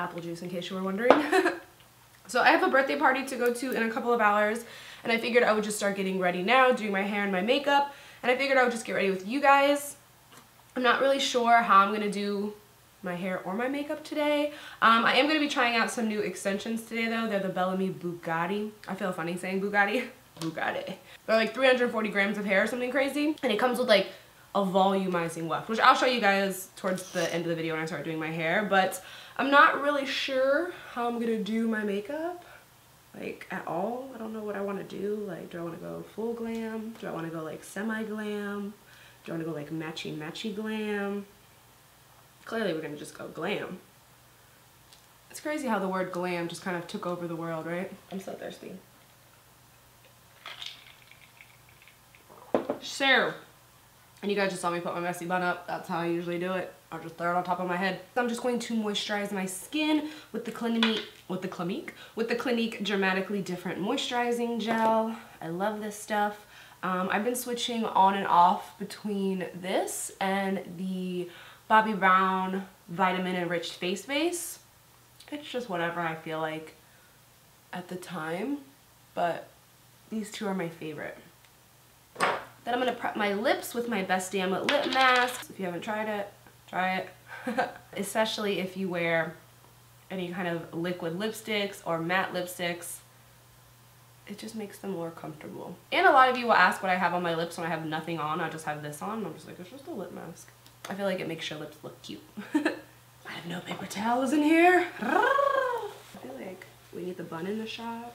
apple juice in case you were wondering. So I have a birthday party to go to in a couple of hours, and I figured I would just start getting ready now, doing my hair and my makeup, and I figured I would just get ready with you guys. I'm not really sure how I'm going to do my hair or my makeup today. I am going to be trying out some new extensions today though. They're the Bellami Boogatti. I feel funny saying Boogatti. Boogatti. They're like 340 grams of hair or something crazy, and it comes with like a volumizing weft, which I'll show you guys towards the end of the video when I start doing my hair. But I'm not really sure how I'm gonna do my makeup, like at all. I don't know what I want to do. Like, do I want to go full glam? Do I want to go like semi-glam? Do I want to go like matchy glam? Clearly we're gonna just go glam. It's crazy how the word glam just kind of took over the world, right? I'm so thirsty. So, and you guys just saw me put my messy bun up. That's how I usually do it. I'll just throw it on top of my head. I'm just going to moisturize my skin with the Clinique Dramatically Different Moisturizing Gel. I love this stuff. I've been switching on and off between this and the Bobbi Brown Vitamin Enriched Face Base. It's just whatever I feel like at the time, but these two are my favorite. Then I'm going to prep my lips with my Best Damn Lip Mask. If you haven't tried it, try it. Especially if you wear any kind of liquid lipsticks or matte lipsticks. It just makes them more comfortable. And a lot of you will ask what I have on my lips when I have nothing on. I just have this on. I'm just like, it's just a lip mask. I feel like it makes your lips look cute. I have no paper towels in here. I feel like we need the bun in the shot.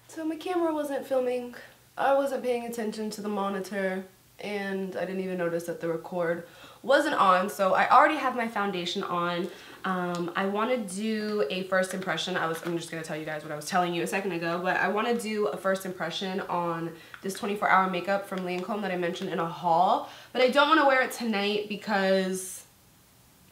So my camera wasn't filming. I wasn't paying attention to the monitor, and I didn't even notice that the record wasn't on. So I already have my foundation on. I want to do a first impression. I'm just going to tell you guys what I was telling you a second ago, but I want to do a first impression on this 24-hour makeup from Lancome that I mentioned in a haul, but I don't want to wear it tonight because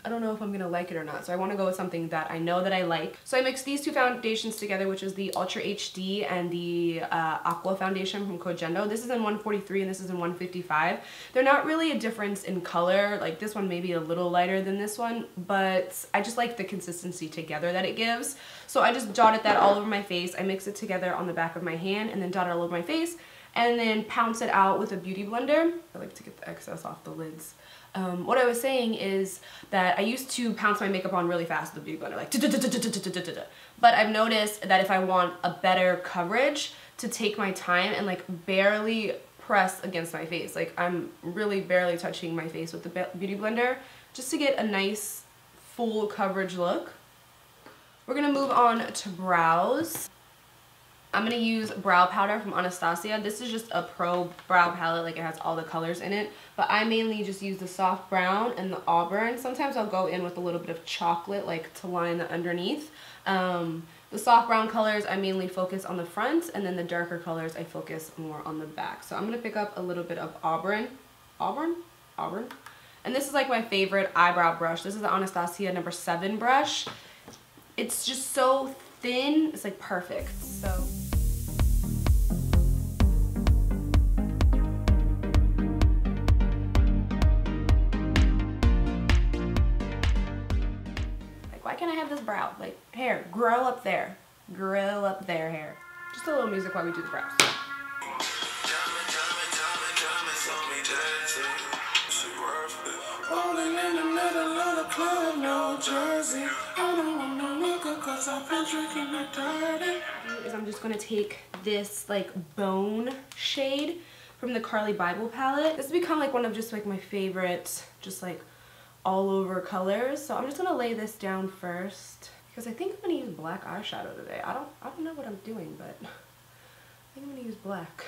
I don't know if I'm going to like it or not. So I want to go with something that I know that I like. So I mixed these two foundations together, which is the Ultra HD and the Aqua foundation from Kojendo. This is in 143 and this is in 155. They're not really a difference in color. Like this one may be a little lighter than this one, but I just like the consistency together that it gives. So I just dotted that all over my face. I mix it together on the back of my hand and then dot it all over my face and then pounce it out with a beauty blender. I like to get the excess off the lids. What I was saying is that I used to pounce my makeup on really fast with the beauty blender, like but I've noticed that if I want a better coverage, to take my time and like barely press against my face. Like I'm really barely touching my face with the beauty blender just to get a nice full coverage look. We're gonna move on to brows. I'm going to use brow powder from Anastasia. This is just a pro brow palette, like it has all the colors in it. But I mainly just use the soft brown and the auburn. Sometimes I'll go in with a little bit of chocolate, like to line the underneath. The soft brown colors I mainly focus on the front, and then the darker colors I focus more on the back. So I'm going to pick up a little bit of auburn. And this is like my favorite eyebrow brush. This is the Anastasia number 7 brush. It's just so thin, it's like perfect. So like, why can't I have this brow? Like, hair, grow up there. Grow up there, hair. Just a little music while we do the brows. I'm just going to take this like bone shade from the Carly Bible palette. This has become like one of just like my favorite, just like all over colors. So I'm just going to lay this down first because I think I'm going to use black eyeshadow today. I don't know what I'm doing, but I think I'm going to use black.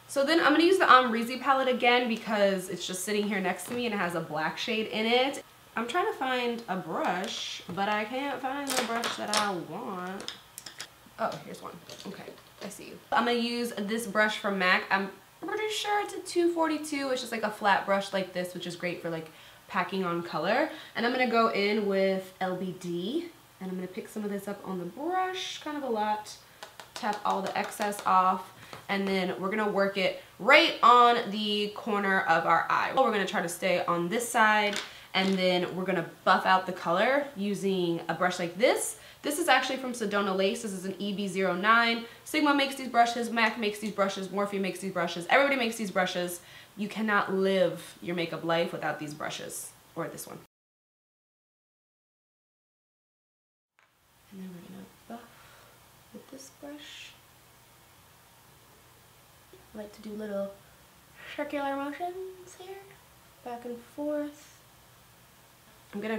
So then I'm going to use the Amrezy palette again because it's just sitting here next to me and it has a black shade in it. I'm trying to find a brush, but I can't find the brush that I want. Oh, here's one. Okay, I see you. I'm going to use this brush from MAC. I'm pretty sure it's a 242. It's just like a flat brush like this, which is great for like packing on color. And I'm going to go in with LBD, and I'm going to pick some of this up on the brush, kind of a lot. Tap all the excess off. And then we're going to work it right on the corner of our eye. We're going to try to stay on this side and then we're gonna buff out the color using a brush like this. This is actually from Sedona Lace. This is an EB09. Sigma makes these brushes, MAC makes these brushes, Morphe makes these brushes. Everybody makes these brushes. You cannot live your makeup life without these brushes, or this one. And then we're gonna buff with this brush. I like to do little circular motions here, back and forth. I'm gonna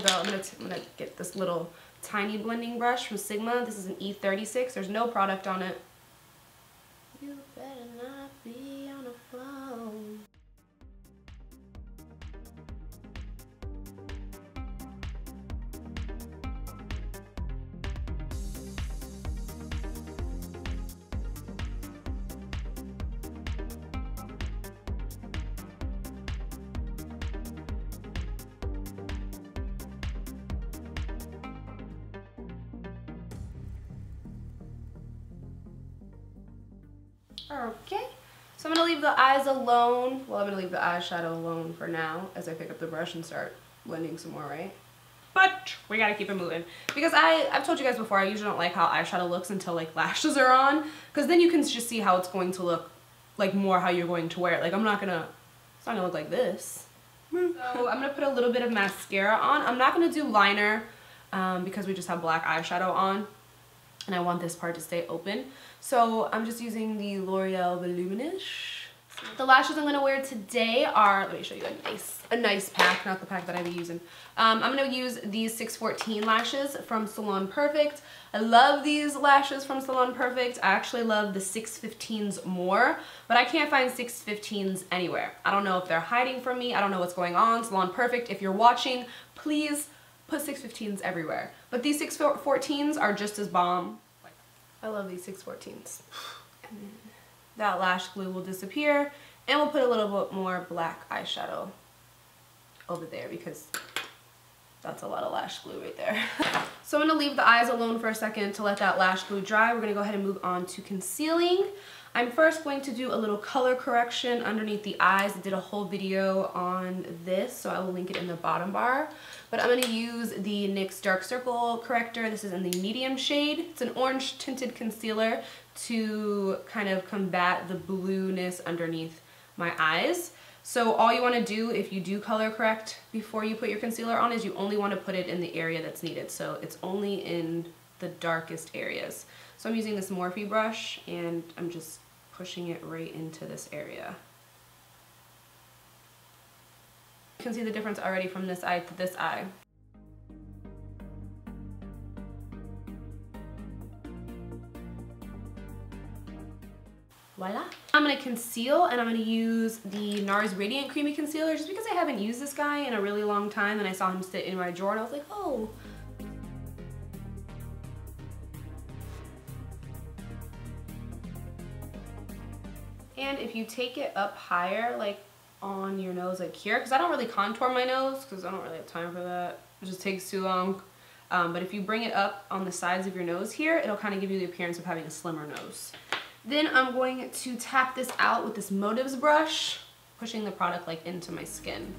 get this little tiny blending brush from Sigma. This is an E36. There's no product on it. You better not be on a phone. Okay, so I'm going to leave the eyes alone. Well, I'm going to leave the eyeshadow alone for now as I pick up the brush and start blending some more, right? But we got to keep it moving. Because I've told you guys before, I usually don't like how eyeshadow looks until like lashes are on. Because then you can just see how it's going to look, like more how you're going to wear it. Like it's not going to look like this. So I'm going to put a little bit of mascara on. I'm not going to do liner because we just have black eyeshadow on. And I want this part to stay open. So I'm just using the L'Oreal Voluminous. The lashes I'm going to wear today are, let me show you a nice pack, not the pack that I've been using. I'm going to use these 614 lashes from Salon Perfect. I love these lashes from Salon Perfect. I actually love the 615s more, but I can't find 615s anywhere. I don't know if they're hiding from me. I don't know what's going on. Salon Perfect, if you're watching, please put 615s everywhere. But these 614s are just as bomb. I love these 614s. And then that lash glue will disappear, and we'll put a little bit more black eyeshadow over there because that's a lot of lash glue right there. So I'm going to leave the eyes alone for a second to let that lash glue dry. We're going to go ahead and move on to concealing. I'm first going to do a little color correction underneath the eyes. I did a whole video on this, so I will link it in the bottom bar. But I'm going to use the NYX Dark Circle Corrector. This is in the medium shade. It's an orange tinted concealer to kind of combat the blueness underneath my eyes. So all you want to do if you do color correct before you put your concealer on is you only want to put it in the area that's needed. So it's only in the darkest areas. So I'm using this Morphe brush and I'm just pushing it right into this area. You can see the difference already from this eye to this eye. Voila. I'm going to conceal, and I'm going to use the NARS Radiant Creamy Concealer just because I haven't used this guy in a really long time and I saw him sit in my drawer and I was like, oh. And if you take it up higher, like on your nose, like here, because I don't really contour my nose because I don't really have time for that. It just takes too long. But if you bring it up on the sides of your nose here, it'll kind of give you the appearance of having a slimmer nose. Then I'm going to tap this out with this Motives brush, pushing the product like into my skin.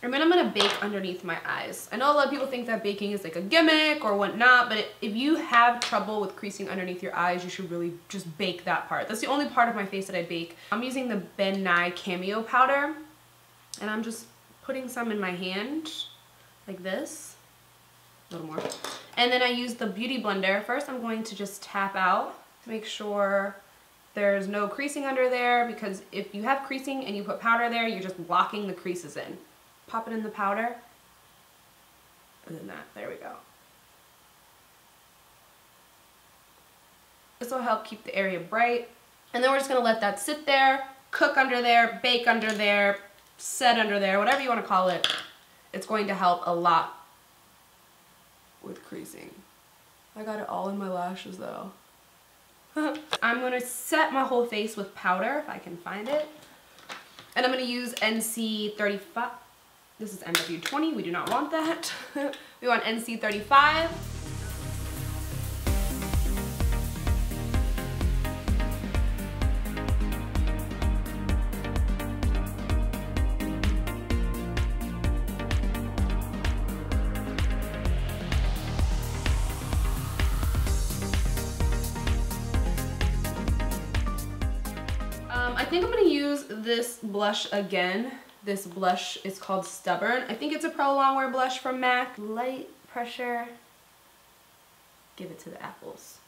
And then I'm going to bake underneath my eyes. I know a lot of people think that baking is like a gimmick or whatnot, but if you have trouble with creasing underneath your eyes, you should really just bake that part. That's the only part of my face that I bake. I'm using the Ben Nye Cameo Powder, and I'm just putting some in my hand, like this. A little more. And then I use the Beauty Blender. First I'm going to just tap out to make sure there's no creasing under there, because if you have creasing and you put powder there, you're just blocking the creases in. Pop it in the powder, and then that, there we go. This will help keep the area bright. And then we're just gonna let that sit there, cook under there, bake under there, set under there, whatever you wanna call it. It's going to help a lot with creasing. I got it all in my lashes though. I'm gonna set my whole face with powder, if I can find it. And I'm gonna use NC35. This is NW20, we do not want that. We want NC35. think I'm gonna use this blush again. This blush is called Stubborn. I think it's a Pro Longwear blush from MAC. Light pressure. Give it to the apples.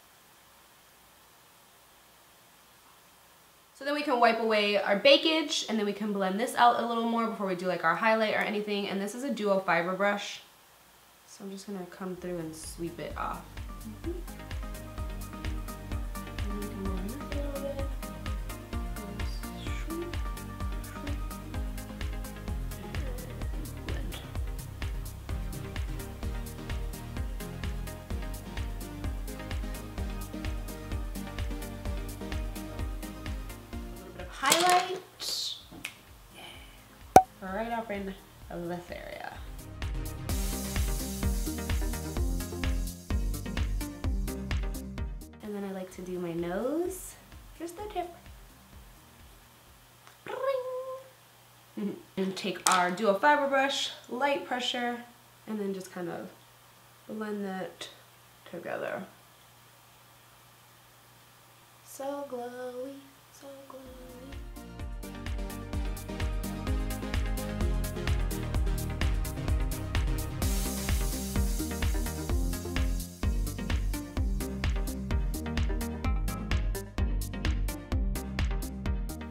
So then we can wipe away our bakage, and then we can blend this out a little more before we do like our highlight or anything. And this is a duo fiber brush. So I'm just gonna come through and sweep it off. Highlight right up in this area. And then I like to do my nose, just the tip. And take our duo fiber brush, light pressure, and then just kind of blend that together. So glowy. So glowy.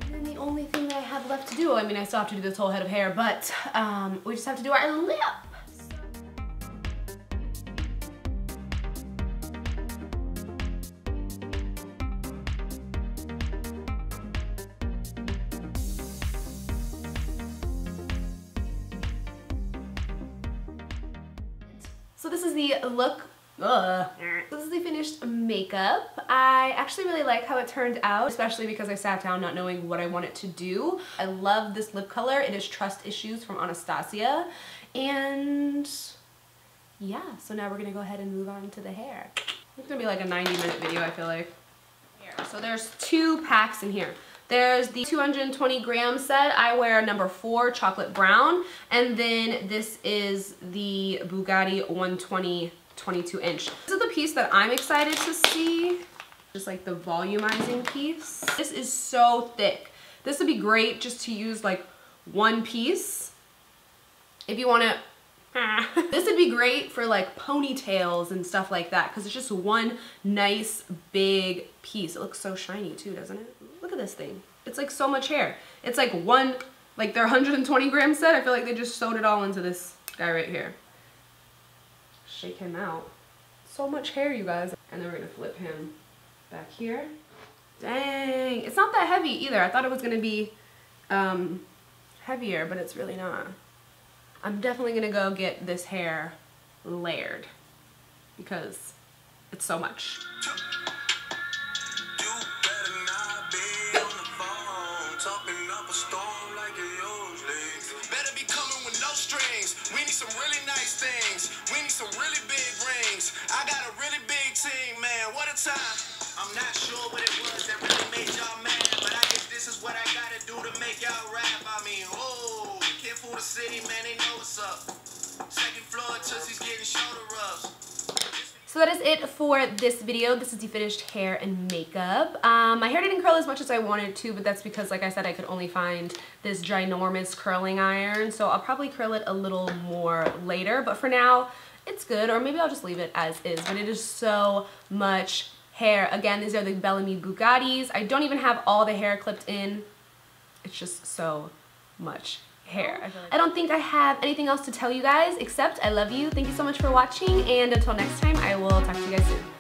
And then the only thing that I have left to do, I mean, I still have to do this whole head of hair, but we just have to do our lip. So this is the look. This is the finished makeup. I actually really like how it turned out, especially because I sat down not knowing what I wanted to do. I love this lip color. It is Trust Issues from Anastasia. And yeah, so now we're gonna go ahead and move on to the hair. It's gonna be like a 90-minute video, I feel like. So there's 2 packs in here. There's the 220 gram set. I wear number 4, chocolate brown. And then this is the Boogatti 120 22 inch. This is the piece that I'm excited to see. Just like the volumizing piece. This is so thick. This would be great just to use like one piece. If you want to, this would be great for like ponytails and stuff like that because it's just one nice big piece. It looks so shiny too, doesn't it? Look at this thing. It's like so much hair. It's like one, like their 120 gram set. I feel like they just sewed it all into this guy right here. Shake him out. So much hair, you guys. And then we're gonna flip him back here. Dang, it's not that heavy either. I thought it was gonna be heavier, but it's really not. I'm definitely gonna go get this hair layered because it's so much. We need some really nice things. We need some really big rings. I got a really big team, man. What a time. I'm not sure what it was that really made y'all mad, but I guess this is what I gotta do to make y'all rap. I mean, oh, kid for the city, man, they know what's up. Second floor, Tootsie's getting shoulder rubs. So that is it for this video. This is the finished hair and makeup. My hair didn't curl as much as I wanted to, but that's because, like I said, I could only find this ginormous curling iron. So I'll probably curl it a little more later, but for now, it's good. Or maybe I'll just leave it as is, but it is so much hair. Again, these are the Bellami Bugattis. I don't even have all the hair clipped in. It's just so much hair. I don't think I have anything else to tell you guys except I love you. Thank you so much for watching, and until next time, I will talk to you guys soon.